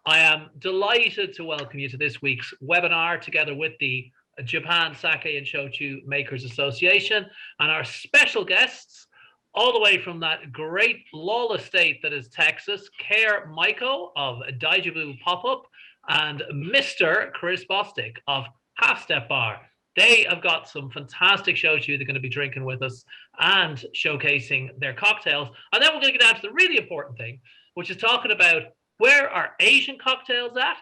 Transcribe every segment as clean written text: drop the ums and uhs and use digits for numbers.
I am delighted to welcome you to this week's webinar together with the Japan Sake and Shochu Makers Association and our special guests all the way from that great lawless state that is Texas, Caer Maiko of Daijobu Popup and Mr. Chris Bostick of Half Step Bar. They have got some fantastic shochu they're going to be drinking with us and showcasing their cocktails. And then we're going to get down to the really important thing, which is talking about where are Asian cocktails at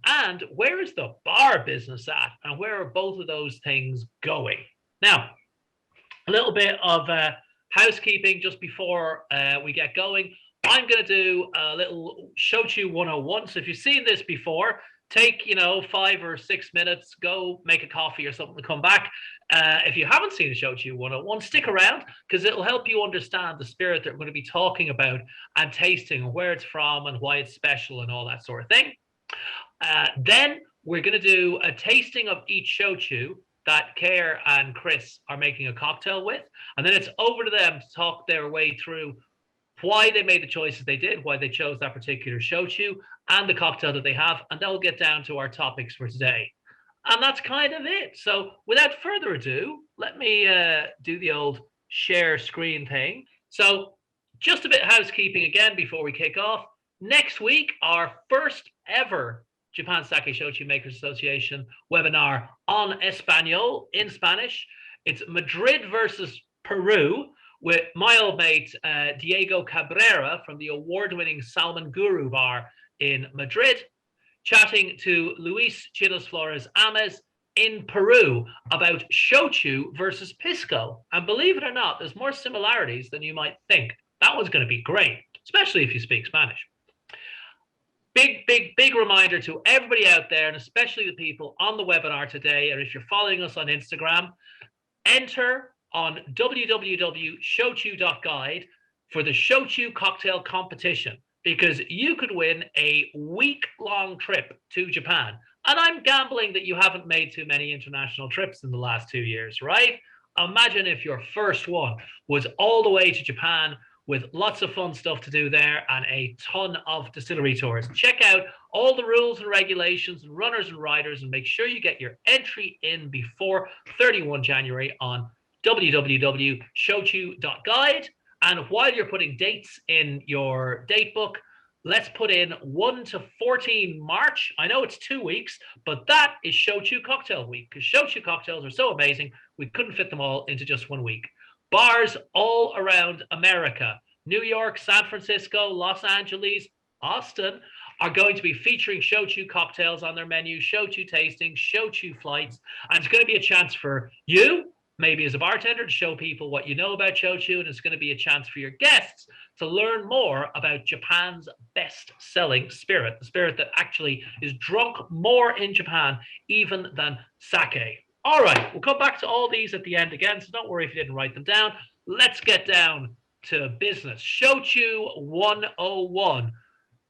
and where is the bar business at and where are both of those things going. Now, a little bit of housekeeping just before we get going. I'm going to do a little Shochu 101. So if you've seen this before, take 5 or 6 minutes, go make a coffee or something to come back. If you haven't seen the Shochu 101, stick around because it'll help you understand the spirit that we're going to be talking about and tasting, where it's from and why it's special and all that sort of thing. Then we're going to do a tasting of each Shochu that Caer and Chris are making a cocktail with. And then it's over to them to talk their way through why they made the choices they did, why they chose that particular shochu and the cocktail that they have. And then we'll get down to our topics for today. And that's kind of it. So without further ado, let me do the old share screen thing. So just a bit of housekeeping again before we kick off. Next week, our first ever Japan Sake Shochu Makers Association webinar on Espanol, in Spanish. It's Madrid versus Peru with my old mate, Diego Cabrera from the award-winning Salmon Guru Bar in Madrid, chatting to Luis Chinos Flores Ames in Peru about Shochu versus Pisco. And believe it or not, there's more similarities than you might think. That one's going to be great, especially if you speak Spanish. Big reminder to everybody out there, and especially the people on the webinar today, or if you're following us on Instagram, enter on www.showchu.guide for the Shochu cocktail competition, because you could win a week-long trip to Japan. And I'm gambling that you haven't made too many international trips in the last 2 years, right? Imagine if your first one was all the way to Japan with lots of fun stuff to do there and a ton of distillery tours. Check out all the rules and regulations and runners and riders and make sure you get your entry in before 31 January on www.showchu.guide. And while you're putting dates in your date book, let's put in 1 to 14 March. I know it's 2 weeks, but that is Shochu Cocktail Week because Shochu cocktails are so amazing, we couldn't fit them all into just 1 week. Bars all around America, New York, San Francisco, Los Angeles, Austin, are going to be featuring Shochu cocktails on their menu, Shochu tastings, Shochu flights, and it's going to be a chance for you, maybe as a bartender, to show people what you know about Shochu, and it's going to be a chance for your guests to learn more about Japan's best-selling spirit, the spirit that actually is drunk more in Japan even than sake. All right, we'll come back to all these at the end again, so don't worry if you didn't write them down. Let's get down to business. Shochu 101,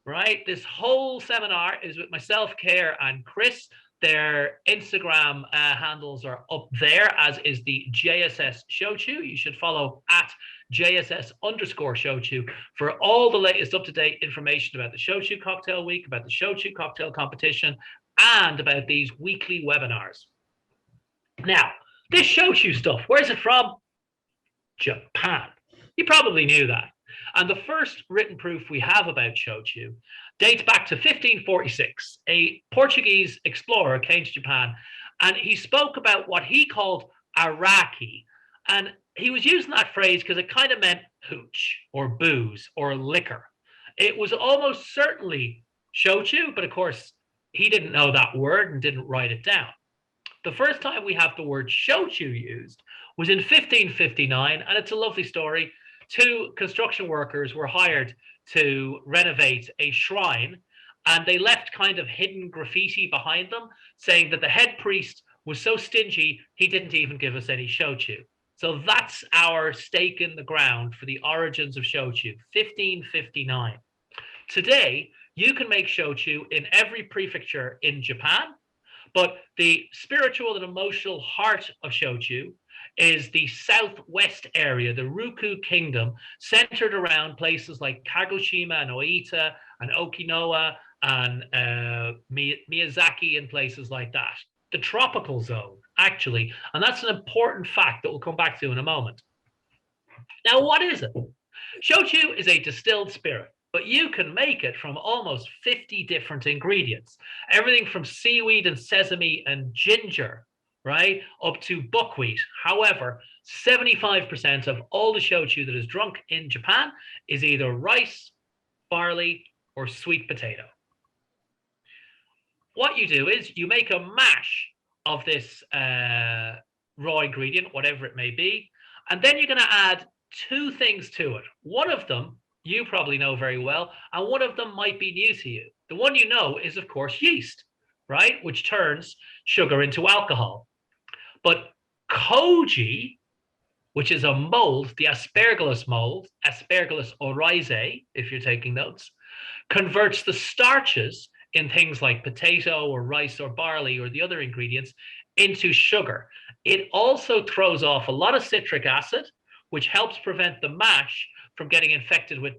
right? This whole seminar is with myself, Caer, and Chris. Their Instagram handles are up there, as is the JSS Shochu. You should follow at JSS_Shochu for all the latest up-to-date information about the Shochu Cocktail Week, about the Shochu Cocktail Competition, and about these weekly webinars. Now, this Shochu stuff, where's it from? Japan. You probably knew that. And the first written proof we have about Shochu dates back to 1546. A Portuguese explorer came to Japan and he spoke about what he called araki. And he was using that phrase because it kind of meant hooch or booze or liquor. It was almost certainly Shochu, but of course, he didn't know that word and didn't write it down. The first time we have the word Shochu used was in 1559, and it's a lovely story. 2 construction workers were hired to renovate a shrine, and they left kind of hidden graffiti behind them saying that the head priest was so stingy, he didn't even give us any Shochu. So that's our stake in the ground for the origins of Shochu, 1559. Today, you can make Shochu in every prefecture in Japan, but the spiritual and emotional heart of Shochu is the southwest area, the Ryukyu Kingdom, centered around places like Kagoshima and Oita and Okinawa and Miyazaki and places like that. The tropical zone, actually. And that's an important fact that we'll come back to in a moment. Now, what is it? Shochu is a distilled spirit, but you can make it from almost 50 different ingredients. Everything from seaweed and sesame and ginger, right, up to buckwheat. However, 75% of all the shochu that is drunk in Japan is either rice, barley, or sweet potato. What you do is you make a mash of this raw ingredient, whatever it may be, and then you're going to add two things to it. One of them you probably know very well, and one of them might be new to you. The one you know is, of course, yeast, right, which turns sugar into alcohol. But Koji, which is a mold, the aspergillus mold, Aspergillus oryzae, if you're taking notes, converts the starches in things like potato or rice or barley or the other ingredients into sugar. It also throws off a lot of citric acid, which helps prevent the mash from getting infected with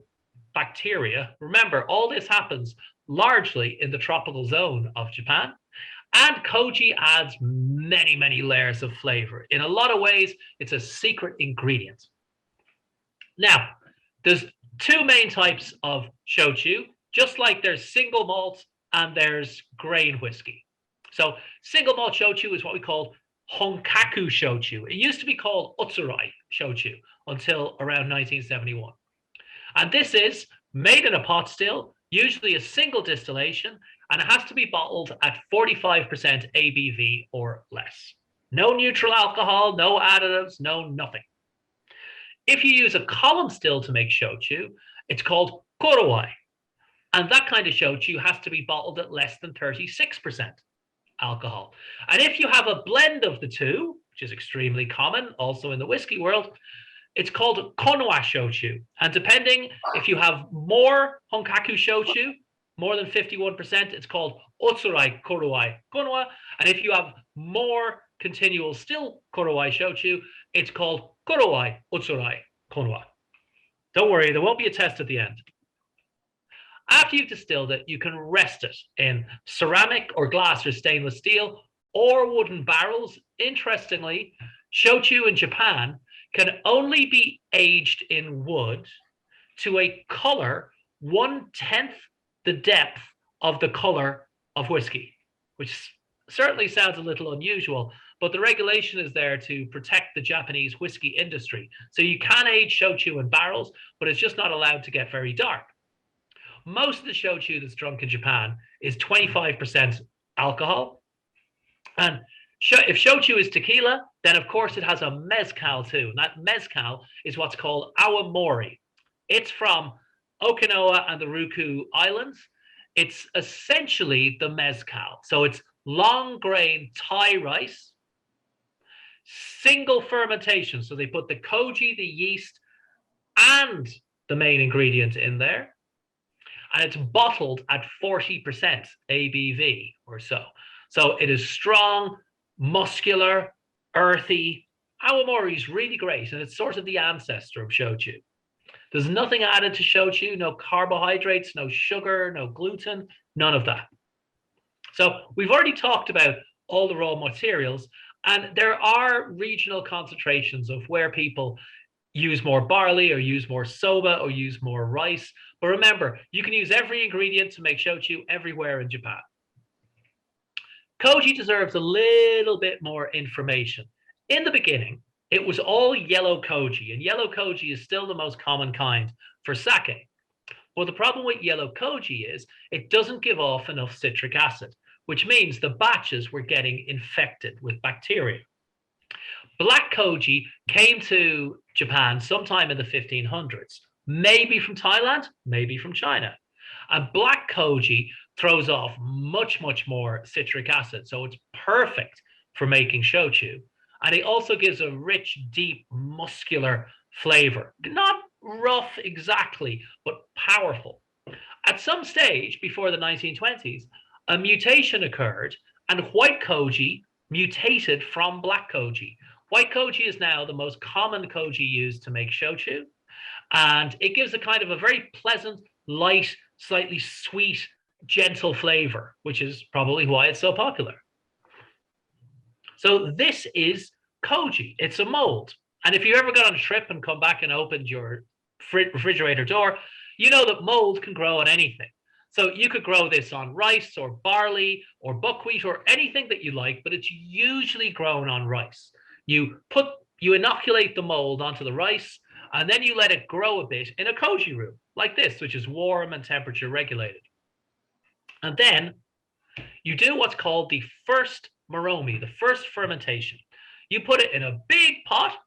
bacteria. Remember, all this happens largely in the tropical zone of Japan. And Koji adds many, many layers of flavor. In a lot of ways, it's a secret ingredient. Now, there's two main types of shochu, just like there's single malt and there's grain whiskey. So single malt shochu is what we call honkaku shochu. It used to be called utsurai shochu until around 1971. And this is made in a pot still, usually a single distillation, and it has to be bottled at 45% ABV or less. No neutral alcohol, no additives, no nothing. If you use a column still to make shochu, it's called korowai. And that kind of shochu has to be bottled at less than 36% alcohol. And if you have a blend of the two, which is extremely common also in the whiskey world, it's called konwa shochu. And depending if you have more honkaku shochu, more than 51%, it's called otsurai korowai konwa. And if you have more continual still korowai shochu, it's called korowai otsurai konwa. Don't worry, there won't be a test at the end. After you've distilled it, you can rest it in ceramic or glass or stainless steel or wooden barrels. Interestingly, shochu in Japan can only be aged in wood to a color 1/10 the depth of the color of whiskey, which certainly sounds a little unusual, but the regulation is there to protect the Japanese whiskey industry. So you can age shochu in barrels, but it's just not allowed to get very dark. Most of the shochu that's drunk in Japan is 25% alcohol. And if shochu is tequila, then of course it has a mezcal too. And that mezcal is what's called awamori. It's from Okinawa and the Ryukyu Islands. It's essentially the mezcal. So it's long grain Thai rice, single fermentation. So they put the koji, the yeast, and the main ingredient in there. And it's bottled at 40% ABV or so. So it is strong, muscular, earthy. Awamori is really great, and it's sort of the ancestor of shochu. There's nothing added to shochu, no carbohydrates, no sugar, no gluten, none of that. So we've already talked about all the raw materials, and there are regional concentrations of where people use more barley or use more soba or use more rice. But remember, you can use every ingredient to make shochu everywhere in Japan. Koji deserves a little bit more information. In the beginning, it was all yellow koji, and yellow koji is still the most common kind for sake. But the problem with yellow koji is it doesn't give off enough citric acid, which means the batches were getting infected with bacteria. Black koji came to Japan sometime in the 1500s, maybe from Thailand, maybe from China. And black koji throws off much, much more citric acid. So it's perfect for making shochu. And it also gives a rich, deep, muscular flavor. Not rough exactly, but powerful. At some stage before the 1920s, a mutation occurred and white koji mutated from black koji. White koji is now the most common koji used to make shochu, and it gives a kind of a very pleasant, light, slightly sweet, gentle flavor, which is probably why it's so popular. So this is koji. It's a mold. And if you ever got on a trip and come back and opened your refrigerator door, you know that mold can grow on anything. So you could grow this on rice or barley or buckwheat or anything that you like, but it's usually grown on rice. You inoculate the mold onto the rice, and then you let it grow a bit in a koji room like this, which is warm and temperature regulated. And then you do what's called the first moromi, the first fermentation. You put it in a big pot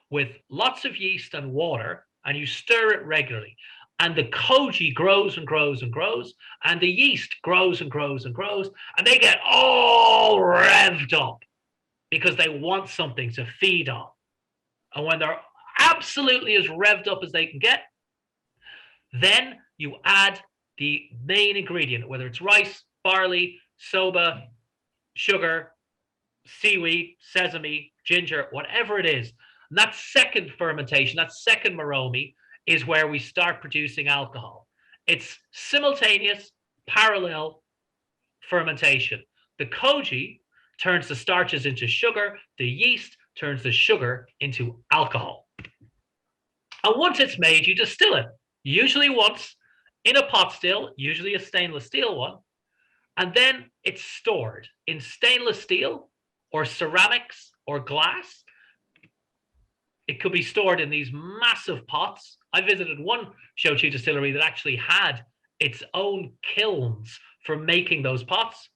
with lots of yeast and water, and you stir it regularly. And the koji grows and grows and grows, and the yeast grows and grows and grows, and they get all revved up because they want something to feed on. And when they're absolutely as revved up as they can get, then you add the main ingredient, whether it's rice, barley, soba, sugar, seaweed, sesame, ginger, whatever it is. And that second fermentation, that second moromi, is where we start producing alcohol. It's simultaneous, parallel fermentation. The koji turns the starches into sugar, the yeast turns the sugar into alcohol. And once it's made, you distill it, usually once in a pot still, usually a stainless steel one, and then it's stored in stainless steel or ceramics or glass. It could be stored in these massive pots. I visited one shochu distillery that actually had its own kilns for making those pots,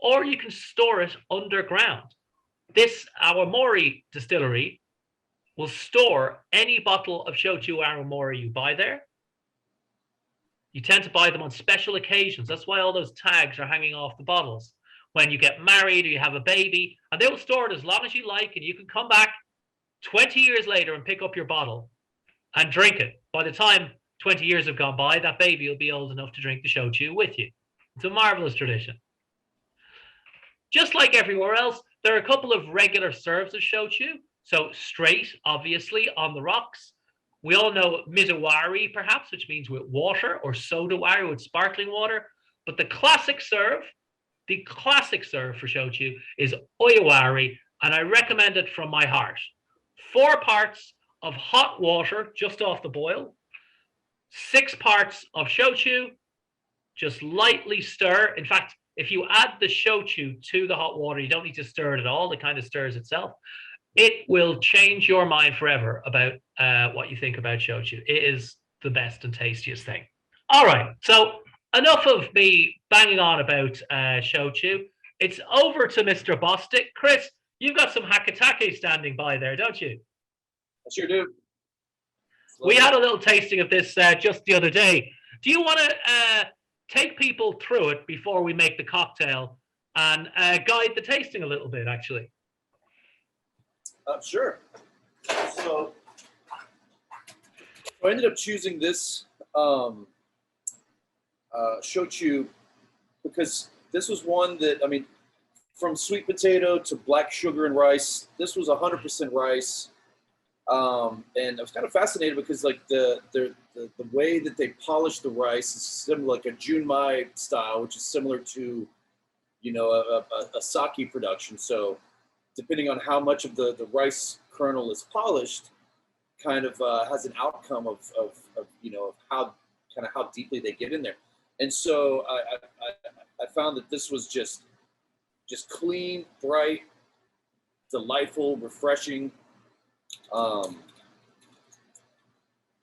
or you can store it underground. This Awamori distillery will store any bottle of shochu Awamori you buy there. You tend to buy them on special occasions. That's why all those tags are hanging off the bottles. When you get married or you have a baby, and they will store it as long as you like, and you can come back 20 years later and pick up your bottle and drink it. By the time 20 years have gone by, that baby will be old enough to drink the shochu with you. It's a marvelous tradition. Just like everywhere else, there are a couple of regular serves of shochu. So straight, obviously, on the rocks. We all know mizawari, perhaps, which means with water, or sodawari with sparkling water. But the classic serve for shochu is oyawari, and I recommend it from my heart. 4 parts of hot water just off the boil, 6 parts of shochu, just lightly stir. In fact, if you add the shochu to the hot water, you don't need to stir it at all. It kind of stirs itself. It will change your mind forever about what you think about shochu. It is the best and tastiest thing. All right, so enough of me banging on about shochu. It's over to Mr. Bostick. Chris, you've got some Hakutake standing by there, don't you? I sure do. We had a little tasting of this just the other day. Do you want to take people through it before we make the cocktail and guide the tasting a little bit, actually? Sure. So I ended up choosing this shochu because this was one that, I mean, from sweet potato to black sugar and rice, this was 100% rice. And I was kind of fascinated because like the way that they polish the rice is similar, like a junmai style, which is similar to, you know, a sake production. So depending on how much of the rice kernel is polished, kind of has an outcome of you know, of how deeply they get in there. And so I found that this was just clean, bright, delightful, refreshing.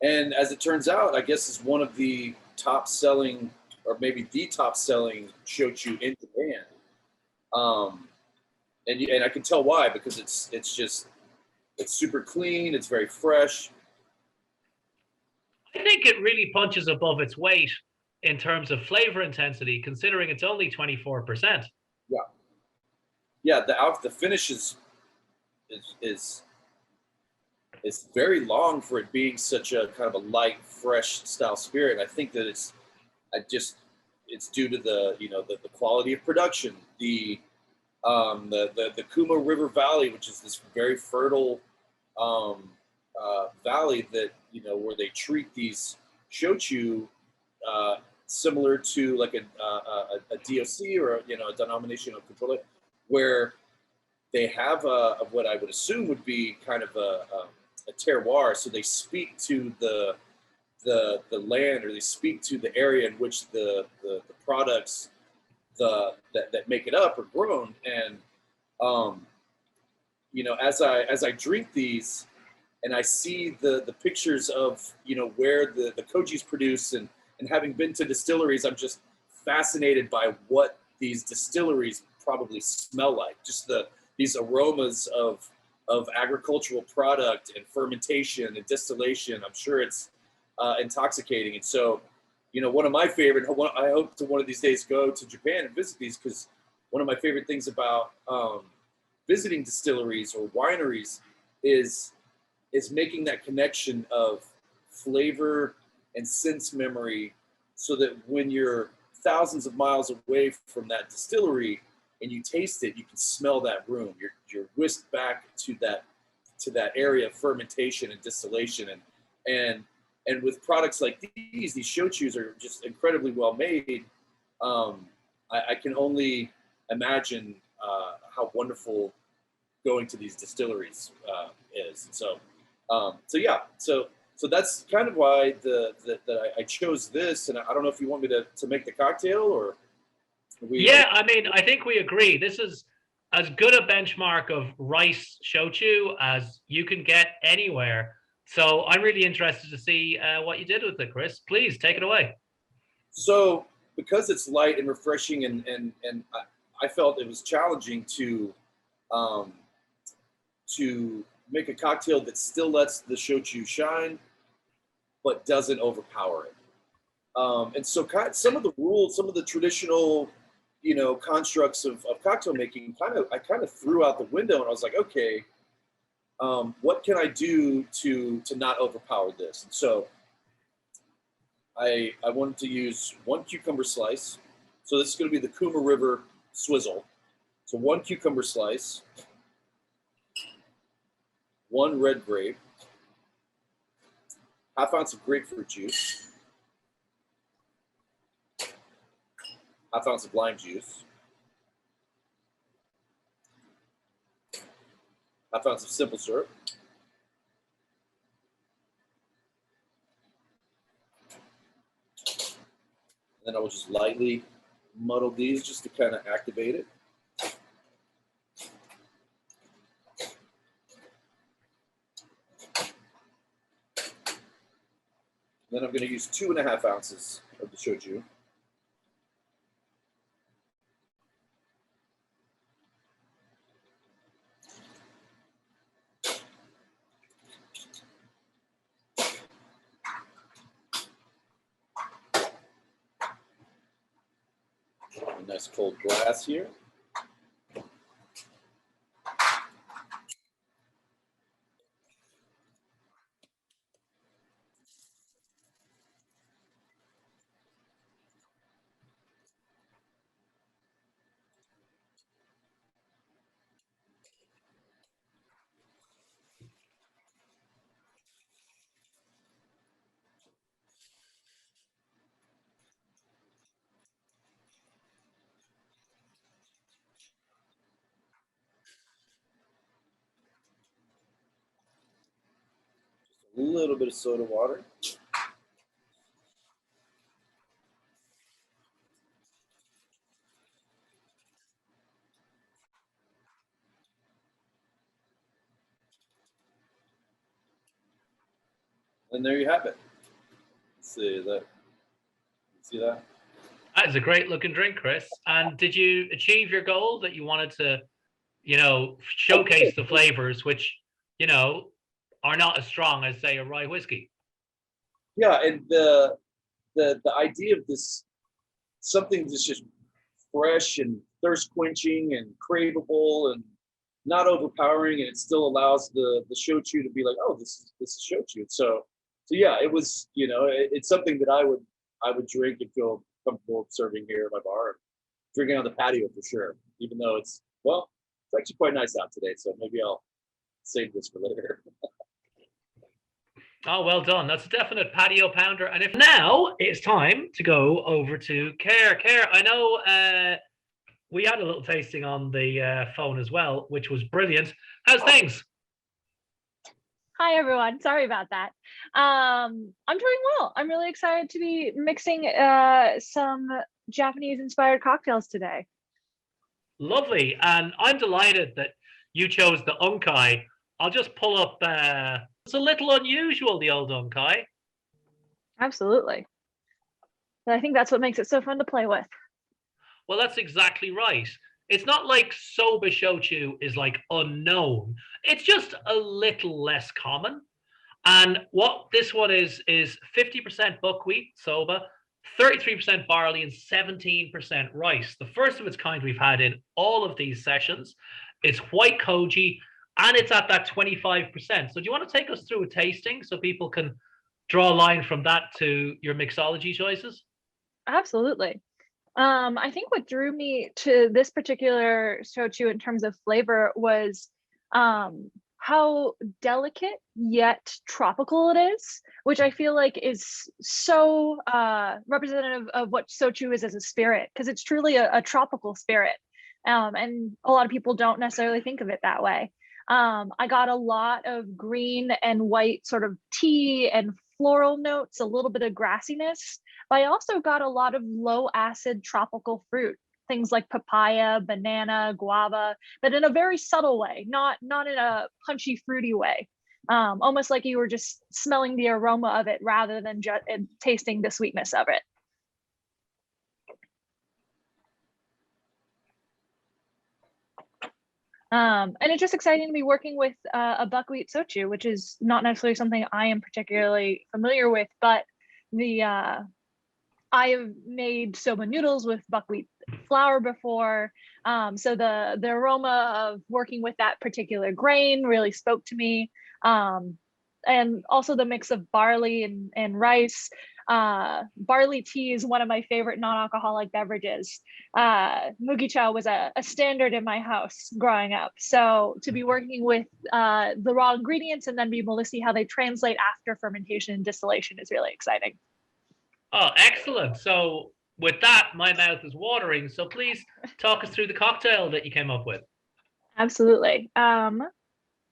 And as it turns out, I guess it's one of the top selling, or maybe the top selling shochu in Japan. And I can tell why, because it's super clean, it's very fresh. I think it really punches above its weight in terms of flavor intensity, considering it's only 24%. Yeah, the finish is very long for it being such a kind of a light, fresh style spirit. I think that it's due to the, you know, the quality of production, the The Kuma River Valley, which is this very fertile valley that, you know, where they treat these shochu similar to like a DOC or you know, a denominational controller, where they have of what I would assume would be kind of a terroir. So they speak to the land, or they speak to the area in which the products that make it up are grown. And you know, as I drink these and I see the pictures of, you know, where the Koji's produce, and having been to distilleries, I'm just fascinated by what these distilleries probably smell like. Just these aromas of agricultural product and fermentation and distillation. I'm sure it's intoxicating. And so, you know, one of my favorite, I hope to one of these days go to Japan and visit these, because one of my favorite things about visiting distilleries or wineries is making that connection of flavor and sense memory, so that when you're thousands of miles away from that distillery and you taste it, you can smell that room. You're whisked back to that area of fermentation and distillation. And with products like these shochus are just incredibly well made. I can only imagine how wonderful going to these distilleries is. And so that's kind of why that I chose this. And I don't know if you want me to make the cocktail, or yeah, I mean, I think we agree. This is as good a benchmark of rice shochu as you can get anywhere. So I'm really interested to see what you did with it, Chris. Please take it away. So because it's light and refreshing, and I felt it was challenging to make a cocktail that still lets the shochu shine, but doesn't overpower it. And so some of the rules, some of the traditional, you know, constructs of cocktail making, I kind of threw out the window, and I was like, okay, what can I do to not overpower this? And so I wanted to use 1 cucumber slice. So this is going to be the Kuma River Swizzle. So 1 cucumber slice, 1 red grape, ½ ounce of grapefruit juice, ½ ounce of lime juice, ½ ounce of simple syrup, and then I will just lightly muddle these just to kind of activate it. Then I'm going to use 2½ ounces of the shochu. A nice cold glass here. A little bit of soda water. And there you have it. Let's see that. See that? That is a great looking drink, Chris. And did you achieve your goal that you wanted to, you know, showcase the flavors, which, you know, are not as strong as, say, a rye whiskey? Yeah, and the idea of this, something that's just fresh and thirst quenching and craveable and not overpowering, and it still allows the shochu to be like, oh, this is shochu. So yeah, it was, you know, it's something that I would drink and feel comfortable serving here at my bar, drinking on the patio for sure. Even though it's Well, it's actually quite nice out today, so maybe I'll save this for later. Oh, well done. That's a definite patio pounder. And if now it's time to go over to Caer. Caer, I know we had a little tasting on the phone as well, which was brilliant. How's things? Hi, everyone. Sorry about that. I'm doing well. I'm really excited to be mixing some Japanese-inspired cocktails today. Lovely. And I'm delighted that you chose the Unkai. I'll just pull up. It's a little unusual, the old Unkai. Absolutely. But I think that's what makes it so fun to play with. Well, that's exactly right. It's not like Soba Shochu is like unknown. It's just a little less common. And what this one is 50% buckwheat, Soba, 33% barley, and 17% rice. The first of its kind we've had in all of these sessions. It's white Koji, and it's at that 25%. So do you want to take us through a tasting so people can draw a line from that to your mixology choices? Absolutely. I think what drew me to this particular shochu in terms of flavor was how delicate yet tropical it is, which I feel like is so representative of what shochu is as a spirit, because it's truly a tropical spirit. And a lot of people don't necessarily think of it that way. I got a lot of green and white sort of tea and floral notes, a little bit of grassiness, but I also got a lot of low acid tropical fruit, things like papaya, banana, guava, but in a very subtle way, not in a punchy, fruity way. Almost like you were just smelling the aroma of it rather than just tasting the sweetness of it. And it's just exciting to be working with a buckwheat shochu, which is not necessarily something I am particularly familiar with, but I have made soba noodles with buckwheat flour before. So the aroma of working with that particular grain really spoke to me. And also the mix of barley and rice. Barley tea is one of my favorite non-alcoholic beverages. Mugicha was a standard in my house growing up. So to be working with the raw ingredients and then be able to see how they translate after fermentation and distillation is really exciting. Oh, excellent. So with that, my mouth is watering. So please talk us through the cocktail that you came up with. Absolutely.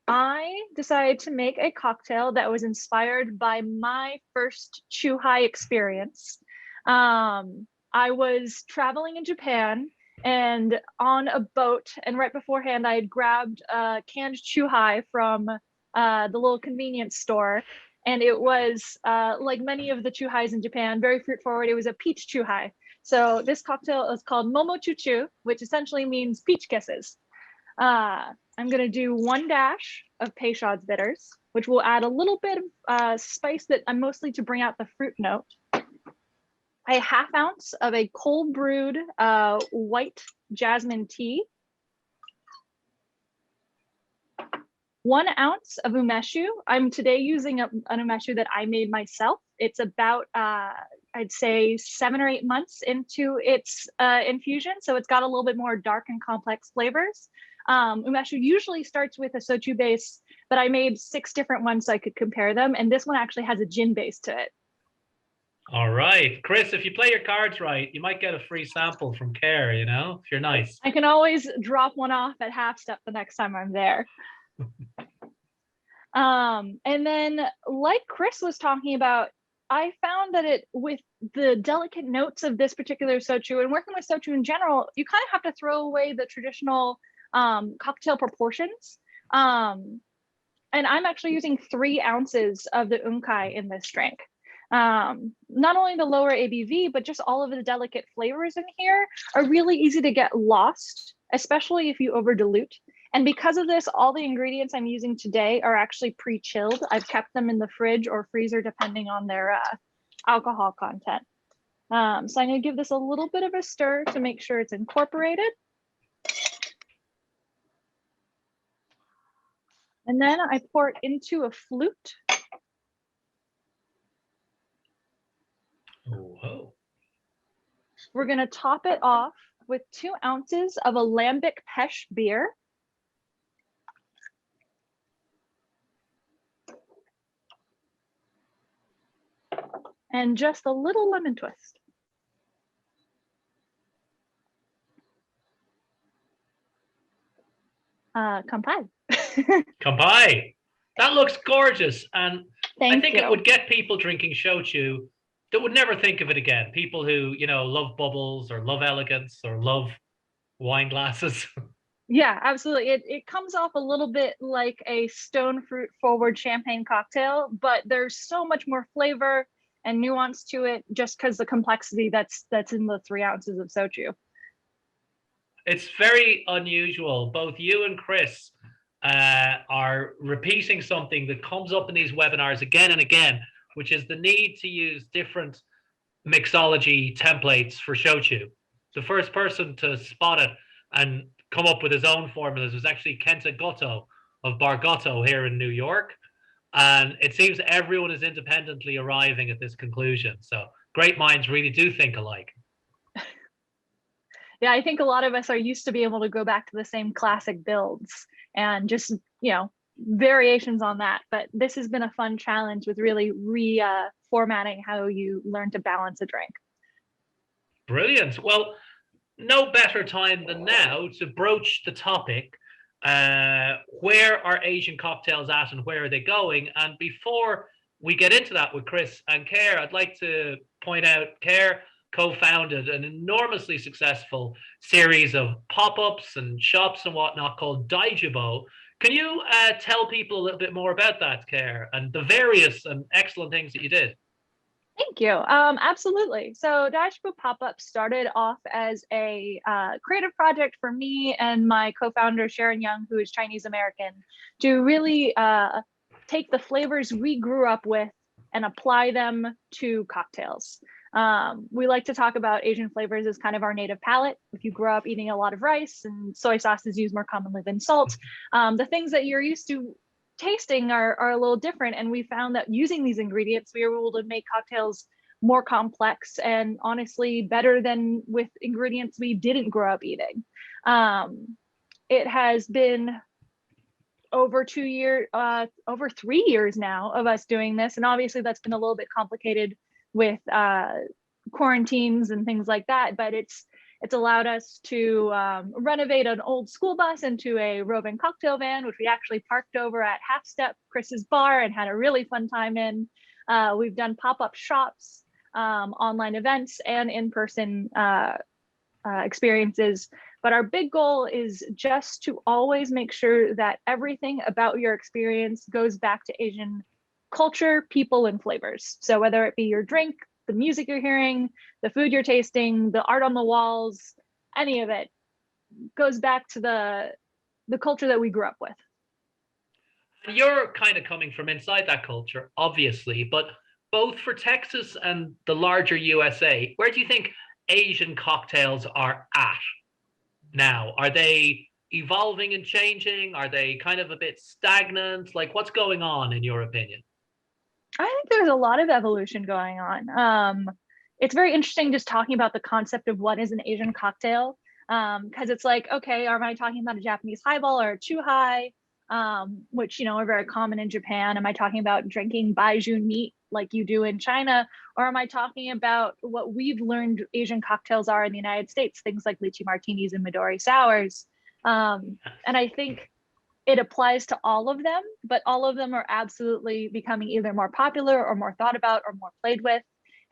I decided to make a cocktail that was inspired by my first chuhai experience. I was traveling in Japan and on a boat, and right beforehand I had grabbed a canned chuhai from the little convenience store. And it was, like many of the chuhais in Japan, very fruit forward. It was a peach chuhai. So this cocktail is called Momochuchu, which essentially means peach kisses. I'm going to do 1 dash of Peychaud's bitters, which will add a little bit of spice that I'm mostly to bring out the fruit note. A 1/2 ounce of a cold brewed white jasmine tea. 1 ounce of umeshu. I'm today using an umeshu that I made myself. It's about, I'd say 7 or 8 months into its infusion. So it's got a little bit more dark and complex flavors. Umeshu usually starts with a sochu base, but I made 6 different ones so I could compare them. And this one actually has a gin base to it. All right, Chris, if you play your cards right, you might get a free sample from Caer, you know, if you're nice. I can always drop one off at Half Step the next time I'm there. And then like Chris was talking about, I found that with the delicate notes of this particular sochu and working with sochu in general, you kind of have to throw away the traditional cocktail proportions. And I'm actually using 3 ounces of the Unkai in this drink. Not only the lower ABV, but just all of the delicate flavors in here are really easy to get lost, especially if you over dilute. And because of this, all the ingredients I'm using today are actually pre-chilled. I've kept them in the fridge or freezer, depending on their alcohol content. So I'm gonna give this a little bit of a stir to make sure it's incorporated. And then I pour it into a flute. Oh, We're gonna top it off with 2 ounces of alembic pesh beer. And just a little lemon twist. Kanpai. Kanpai. That looks gorgeous. And I think you. it would get people drinking shochu that would never think of it again. People who, you know, love bubbles or love elegance or love wine glasses. Yeah, absolutely. It comes off a little bit like a stone fruit forward champagne cocktail, but there's so much more flavor and nuance to it just because the complexity that's in the 3 ounces of soju. It's very unusual. Both you and Chris are repeating something that comes up in these webinars again and again, which is the need to use different mixology templates for shochu. The first person to spot it and come up with his own formulas was actually Kenta Goto of Bar Goto here in New York. And it seems everyone is independently arriving at this conclusion. So great minds really do think alike. Yeah, I think a lot of us are used to be able to go back to the same classic builds and just, you know, variations on that. But this has been a fun challenge with really reformatting how you learn to balance a drink. Brilliant. Well, no better time than now to broach the topic. Where are Asian cocktails at and where are they going? And before we get into that with Chris and Caer, I'd like to point out Caer co-founded an enormously successful series of pop-ups and shops and whatnot called Daijobu. Can you tell people a little bit more about that, Caer, and the various and excellent things that you did? Thank you. Absolutely. So Daijobu Popup started off as a creative project for me and my co-founder Sharon Young, who is Chinese American, to really take the flavors we grew up with and apply them to cocktails. We like to talk about Asian flavors as kind of our native palate. If you grow up eating a lot of rice and soy sauce is used more commonly than salt, the things that you're used to tasting are a little different. And we found that using these ingredients, we were able to make cocktails more complex and honestly better than with ingredients we didn't grow up eating. It has been over 3 years now of us doing this. And obviously that's been a little bit complicated with quarantines and things like that, but it's allowed us to renovate an old school bus into a roving cocktail van, which we actually parked over at Half Step, Chris's bar, and had a really fun time in. We've done pop-up shops, online events, and in-person experiences. But our big goal is just to always make sure that everything about your experience goes back to Asian culture, people, and flavors. So whether it be your drink, the music you're hearing, the food you're tasting, the art on the walls, any of it goes back to the culture that we grew up with. You're kind of coming from inside that culture, obviously, but both for Texas and the larger USA, where do you think Asian cocktails are at now? Are they evolving and changing? Are they kind of a bit stagnant? Like, what's going on in your opinion? I think there's a lot of evolution going on. It's very interesting just talking about the concept of what is an Asian cocktail, because it's like, okay, am I talking about a Japanese highball or a chuhai, which, you know, are very common in Japan? Am I talking about drinking baijiu neat like you do in China? Or am I talking about what we've learned Asian cocktails are in the United States, things like lychee martinis and Midori sours? And I think it applies to all of them, but all of them are absolutely becoming either more popular or more thought about or more played with.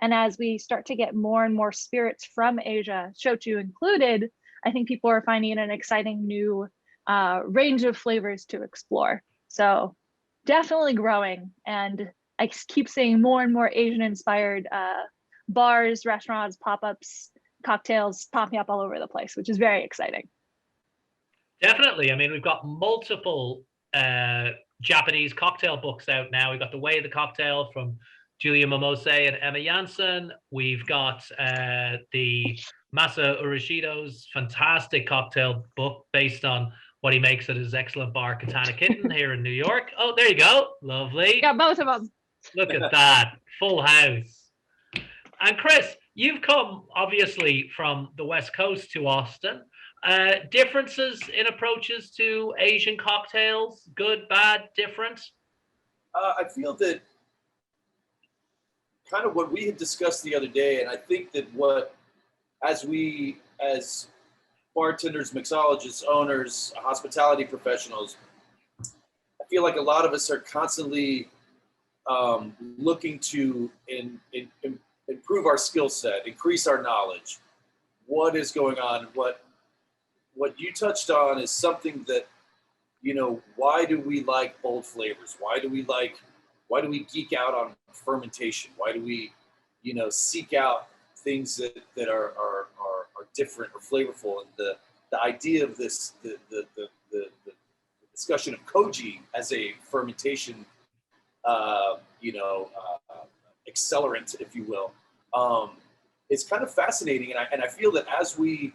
And as we start to get more and more spirits from Asia, Shochu included, I think people are finding an exciting new range of flavors to explore. So definitely growing. And I keep seeing more and more Asian inspired bars, restaurants, pop-ups, cocktails popping up all over the place, which is very exciting. Definitely. I mean, we've got multiple Japanese cocktail books out now. We've got The Way of the Cocktail from Julia Momose and Emma Janssen. We've got the Masa Urashido's fantastic cocktail book based on what he makes at his excellent bar, Katana Kitten, here in New York. Oh, there you go. Lovely. Got both of them. Look at that. Full house. And Chris, You've come obviously from the West Coast to Austin. Differences in approaches to Asian cocktails, good, bad, different? I feel that kind of what we had discussed the other day, and I think that as bartenders, mixologists, owners, hospitality professionals, I feel like a lot of us are constantly looking to improve our skill set, increase our knowledge. What is going on? What you touched on is something that, why do we like bold flavors? Why do we geek out on fermentation? Why do we, seek out things that are different or flavorful? And the idea of this, the discussion of Koji as a fermentation, accelerant, if you will, it's kind of fascinating. And I feel that as we,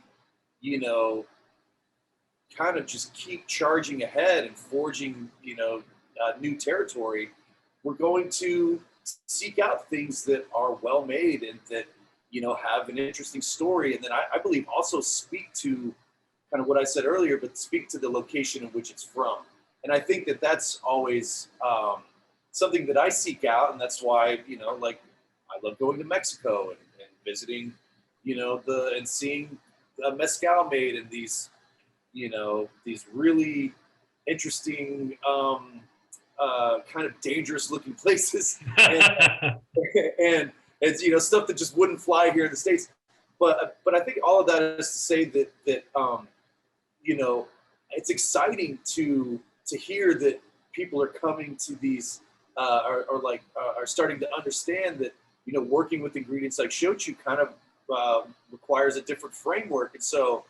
kind of just keep charging ahead and forging, new territory, we're going to seek out things that are well made and that, have an interesting story. And then I believe also speak to kind of what I said earlier, but speak to the location in which it's from. And I think that that's always something that I seek out. And that's why, like I love going to Mexico and visiting, and seeing mezcal made in these, these really interesting, kind of dangerous looking places. And it's, stuff that just wouldn't fly here in the States. But I think all of that is to say that it's exciting to hear that people are coming to these are starting to understand that working with ingredients like shochu kind of requires a different framework. And so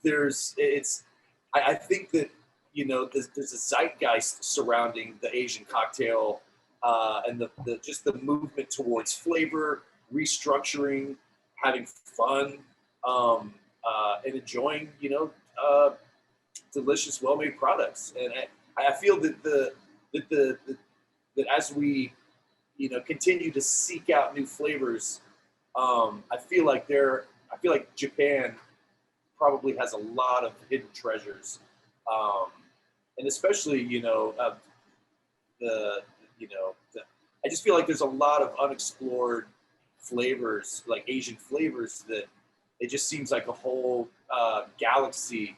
I think that there's a zeitgeist surrounding the Asian cocktail and the just the movement towards flavor, restructuring, having fun, and enjoying delicious, well-made products. And I feel that that as we continue to seek out new flavors, I feel like Japan probably has a lot of hidden treasures, and especially I just feel like there's a lot of unexplored flavors, like Asian flavors, that it just seems like a whole galaxy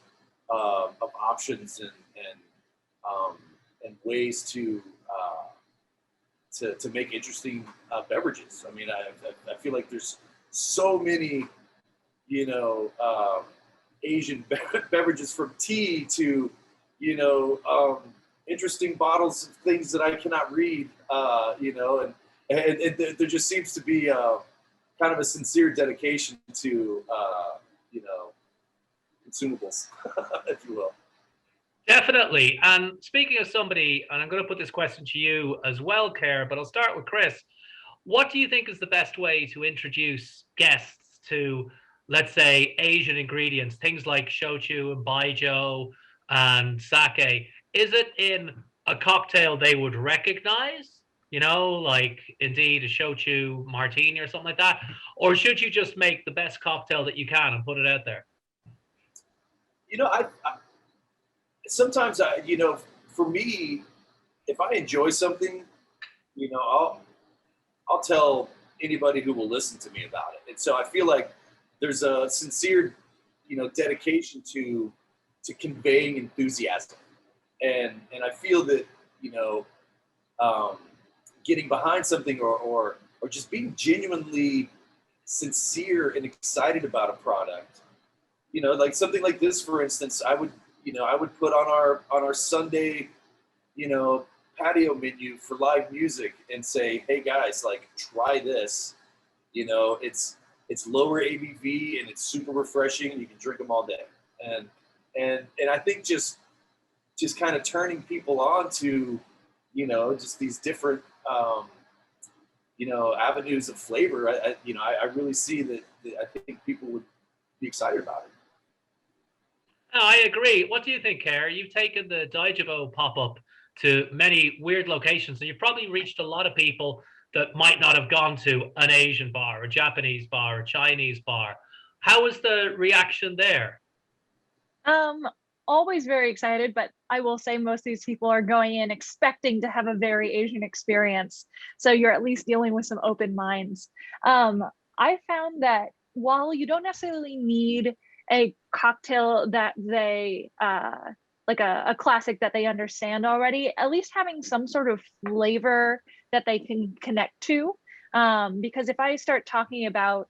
of options and ways to make interesting beverages. I mean, I feel like there's so many, Asian beverages, from tea to, interesting bottles of things that I cannot read, and there just seems to be kind of a sincere dedication to, consumables, if you will. Definitely. And speaking of somebody, and I'm going to put this question to you as well, Caer, but I'll start with Chris. What do you think is the best way to introduce guests to, let's say, Asian ingredients, things like shochu and baijiu and sake? Is it in a cocktail they would recognize, like indeed a shochu martini or something like that? Or should you just make the best cocktail that you can and put it out there? I sometimes for me, if I enjoy something, I'll tell anybody who will listen to me about it. And so I feel like there's a sincere, dedication to conveying enthusiasm. And I feel that, getting behind something or just being genuinely sincere and excited about a product, like something like this, for instance, I would put on our Sunday, patio menu for live music and say, hey guys, like, try this. It's lower ABV and it's super refreshing. You can drink them all day. And I think just kind of turning people on to, just these different, avenues of flavor. I really see that I think people would be excited about it. No, I agree. What do you think, Caer? You've taken the Daijobu Popup to many weird locations, and you've probably reached a lot of people that might not have gone to an Asian bar, a Japanese bar, a Chinese bar. How was the reaction there? Always very excited, but I will say most of these people are going in expecting to have a very Asian experience. So you're at least dealing with some open minds. I found that while you don't necessarily need a cocktail that they like a classic that they understand already, at least having some sort of flavor that they can connect to. Because if I start talking about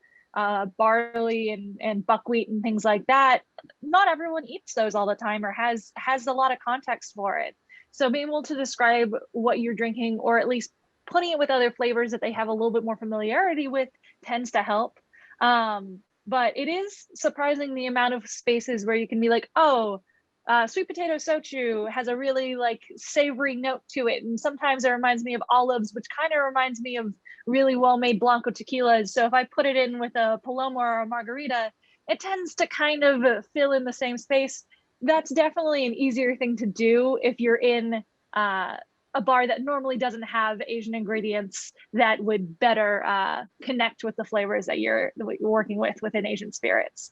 barley and buckwheat and things like that, not everyone eats those all the time or has a lot of context for it. So being able to describe what you're drinking, or at least putting it with other flavors that they have a little bit more familiarity with, tends to help. But it is surprising the amount of spaces where you can be like, oh, sweet potato shochu has a really like savory note to it, and sometimes it reminds me of olives, which kind of reminds me of really well-made blanco tequilas. So if I put it in with a paloma or a margarita, it tends to kind of fill in the same space. That's definitely an easier thing to do if you're in a bar that normally doesn't have Asian ingredients that would better connect with the flavors that you're working with within Asian spirits.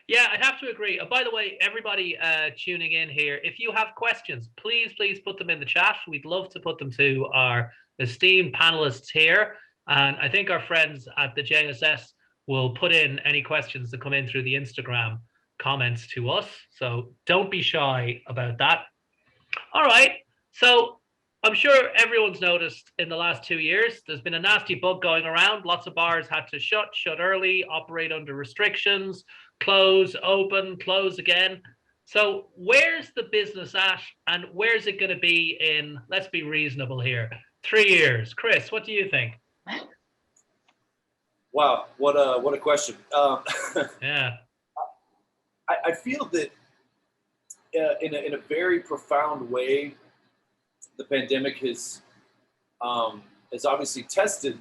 Yeah, I'd have to agree. By the way, everybody tuning in here, if you have questions, please put them in the chat. We'd love to put them to our esteemed panelists here. And I think our friends at the JSS will put in any questions that come in through the Instagram comments to us. So don't be shy about that. All right. So I'm sure everyone's noticed in the last 2 years, there's been a nasty bug going around. Lots of bars had to shut early, operate under restrictions, close, open, close again. So where's the business at, and where's it going to be in, let's be reasonable here, 3 years? Chris, what do you think? Wow, what a question. Yeah. I feel that in a very profound way, the pandemic has obviously tested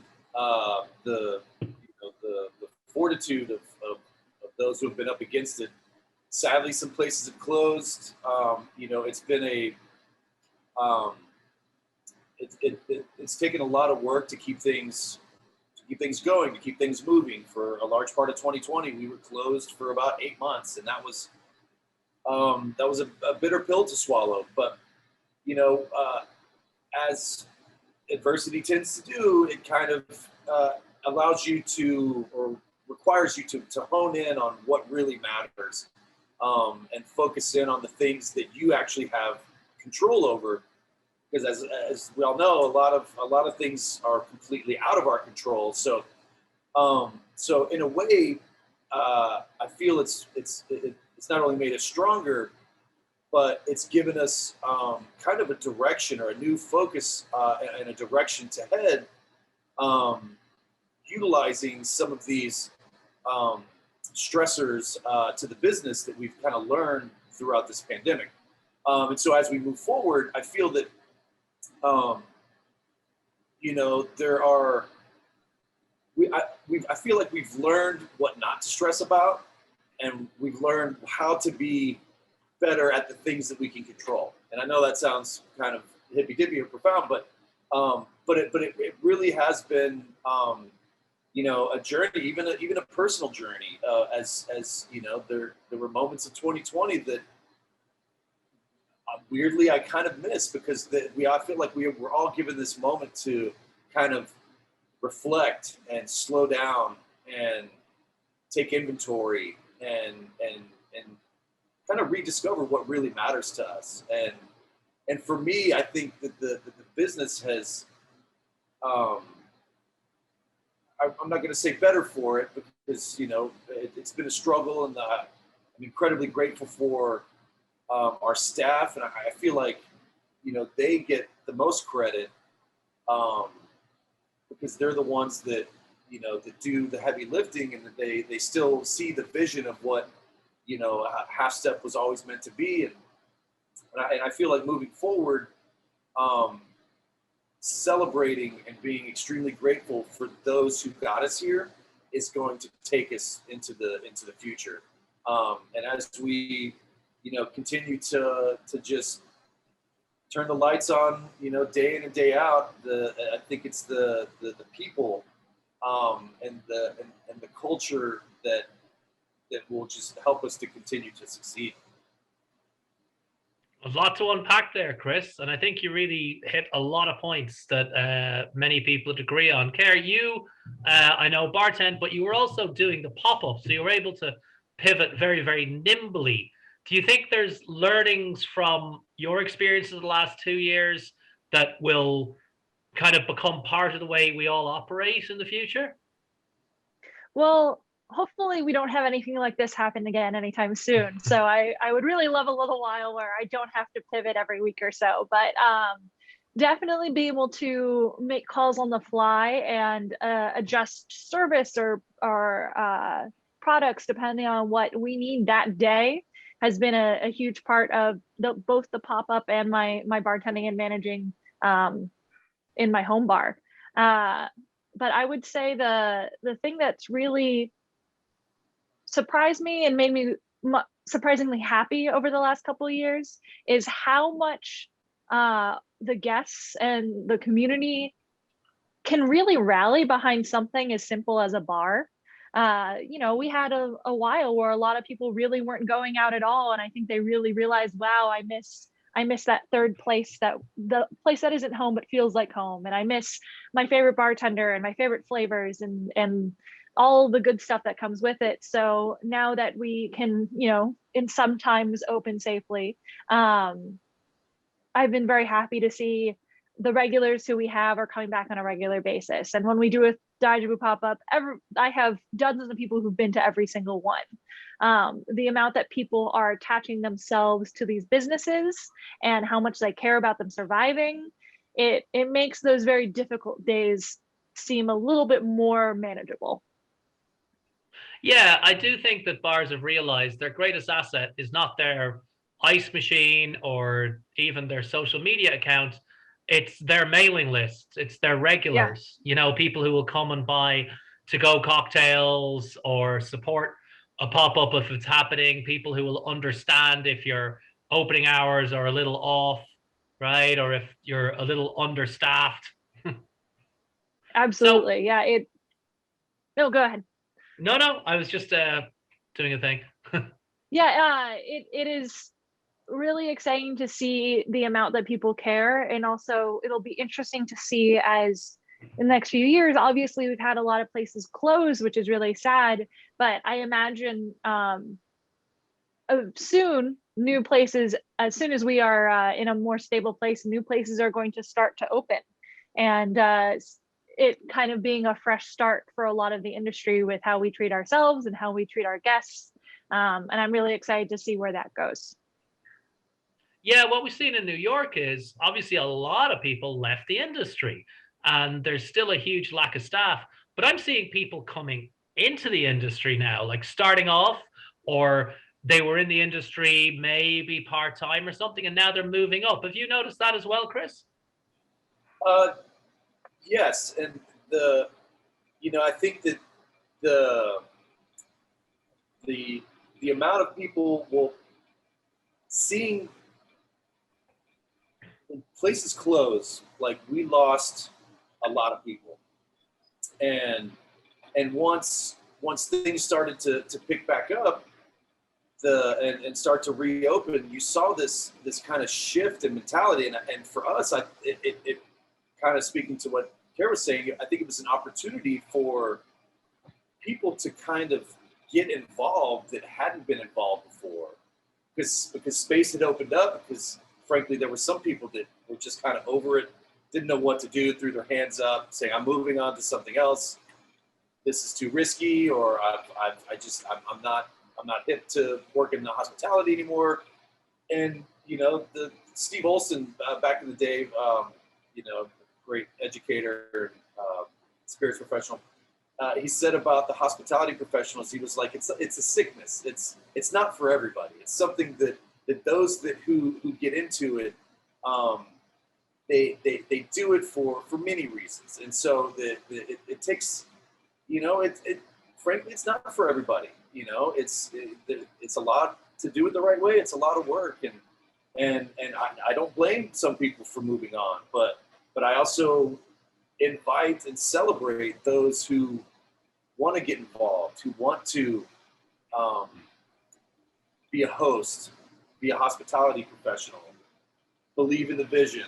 the fortitude of those who have been up against it. Sadly, some places have closed. It's been it's taken a lot of work to keep things going, to keep things moving. For a large part of 2020, we were closed for about 8 months, and that was a bitter pill to swallow. But as adversity tends to do, it kind of allows you to, or requires you to hone in on what really matters, and focus in on the things that you actually have control over. Because as we all know, a lot of things are completely out of our control. So in a way, I feel it's not only made us stronger, but it's given us kind of a direction, or a new focus, and a direction to head, utilizing some of these stressors to the business that we've kind of learned throughout this pandemic. And so as we move forward, I feel that I feel like we've learned what not to stress about, and we've learned how to be better at the things that we can control. And I know that sounds kind of hippy-dippy or profound, but it really has been a journey, even a personal journey. As there were moments of 2020 that weirdly I kind of miss, because I feel like we were all given this moment to kind of reflect and slow down and take inventory and kind of rediscover what really matters to us. And for me, I think that the business has, I'm not going to say better for it, because it's been a struggle, and I'm incredibly grateful for our staff, and I feel like they get the most credit, because they're the ones that that do the heavy lifting, and that they still see the vision of what Half Step was always meant to be. And I feel like moving forward, celebrating and being extremely grateful for those who got us here is going to take us into the future. And as we continue to just turn the lights on, day in and day out. I think it's the people and the culture that will just help us to continue to succeed. A lot to unpack there, Chris, and I think you really hit a lot of points that many people would agree on. Caer, you, I know, bartend, but you were also doing the pop-up, so you were able to pivot very, very nimbly. Do you think there's learnings from your experiences the last 2 years that will kind of become part of the way we all operate in the future? Well, hopefully we don't have anything like this happen again anytime soon. So I would really love a little while where I don't have to pivot every week or so, but definitely be able to make calls on the fly and adjust service or products depending on what we need that day has been a huge part of both the pop-up and my bartending and managing in my home bar. But I would say the thing that's really surprised me and made me surprisingly happy over the last couple of years is how much the guests and the community can really rally behind something as simple as a bar. We had a while where a lot of people really weren't going out at all, and I think they really realized, wow, I miss that third place, the place that isn't home but feels like home, and I miss my favorite bartender and my favorite flavors and all the good stuff that comes with it. So now that we can, in sometimes open safely, I've been very happy to see the regulars who we have are coming back on a regular basis. And when we do a Daijobu Pop-up, I have dozens of people who've been to every single one. The amount that people are attaching themselves to these businesses and how much they care about them surviving, it makes those very difficult days seem a little bit more manageable. Yeah, I do think that bars have realized their greatest asset is not their ice machine or even their social media account. It's their mailing list. It's their regulars, people who will come and buy to-go cocktails or support a pop-up if it's happening, people who will understand if your opening hours are a little off, right? Or if you're a little understaffed. Absolutely. No, go ahead. No, I was just doing a thing. It is really exciting to see the amount that people care, and also it'll be interesting to see as in the next few years. Obviously, we've had a lot of places close, which is really sad, but I imagine soon new places, as soon as we are in a more stable place, new places are going to start to open, and it kind of being a fresh start for a lot of the industry with how we treat ourselves and how we treat our guests. And I'm really excited to see where that goes. Yeah, what we've seen in New York is obviously a lot of people left the industry and there's still a huge lack of staff. But I'm seeing people coming into the industry now, like starting off, or they were in the industry maybe part-time or something, and now they're moving up. Have you noticed that as well, Chris? Yes, and I think that the amount of people seeing when places close, like we lost a lot of people, and once things started to pick back up, and start to reopen, you saw this kind of shift in mentality, and for us, it kind of speaking to what Caer was saying, I think it was an opportunity for people to kind of get involved that hadn't been involved before, because space had opened up, because frankly there were some people that were just kind of over it, didn't know what to do, threw their hands up saying, I'm moving on to something else, this is too risky, or I'm not hip to work in the hospitality anymore. And the Steve Olson back in the day, great educator, spirits professional, he said about the hospitality professionals, he was like, it's a sickness. It's not for everybody. It's something that those who get into it, they do it for many reasons. And so it takes, frankly, it's not for everybody. It's a lot to do it the right way. It's a lot of work, and And I don't blame some people for moving on, but I also invite and celebrate those who want to get involved, who want to be a host, be a hospitality professional, believe in the vision.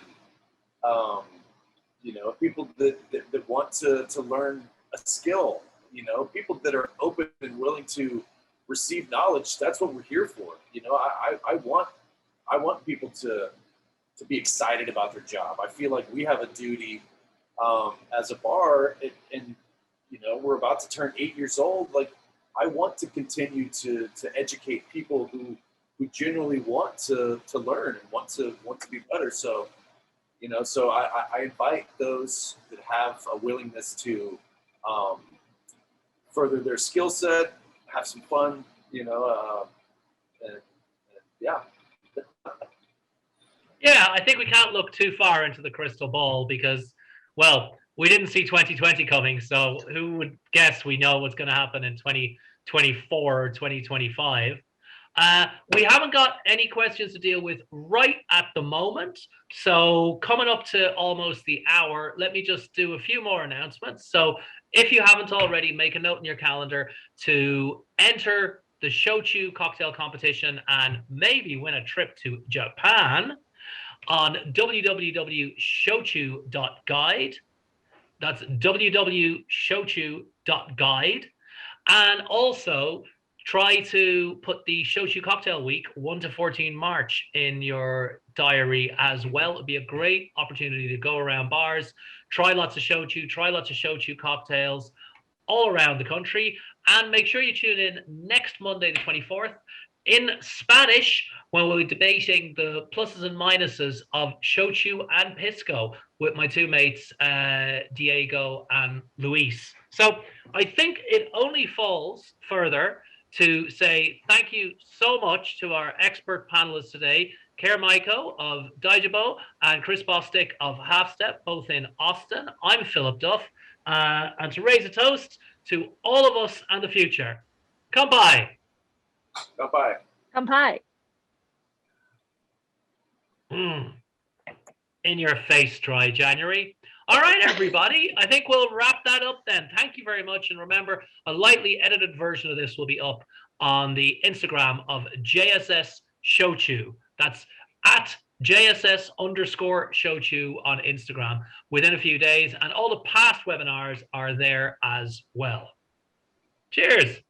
You know, people that want to learn a skill, you know, people that are open and willing to receive knowledge. That's what we're here for. You know, I want people to be excited about their job. I feel like we have a duty as a bar, and you know, we're about to turn 8 years old. Like, I want to continue to educate people who genuinely want to learn and want to be better. So, you know, so I invite those that have a willingness to further their skill set, have some fun, you know, and yeah. Yeah, I think we can't look too far into the crystal ball because, well, we didn't see 2020 coming. So who would guess we know what's going to happen in 2024 or 2025? We haven't got any questions to deal with right at the moment. So coming up to almost the hour, let me just do a few more announcements. So if you haven't already, make a note in your calendar to enter the Showchu cocktail competition and maybe win a trip to Japan on www.showchu.guide. That's www.showchu.guide. And also try to put the Showchu Cocktail Week 1 to 14 March in your diary as well. It'd be a great opportunity to go around bars, try lots of Showchu cocktails all around the country. And make sure you tune in next Monday, the 24th, in Spanish, when we'll be debating the pluses and minuses of Shochu and Pisco with my two mates, Diego and Luis. So I think it only falls further to say thank you so much to our expert panelists today, Caer Maiko of Daijobu and Chris Bostick of Half Step, both in Austin. I'm Philip Duff, and to raise a toast to all of us and the future. Come by. Bye-bye. Kampai. In your face, dry January. All right, everybody. I think we'll wrap that up then. Thank you very much. And remember, a lightly edited version of this will be up on the Instagram of JSS Showchu. That's at JSS_Showchu on Instagram within a few days. And all the past webinars are there as well. Cheers.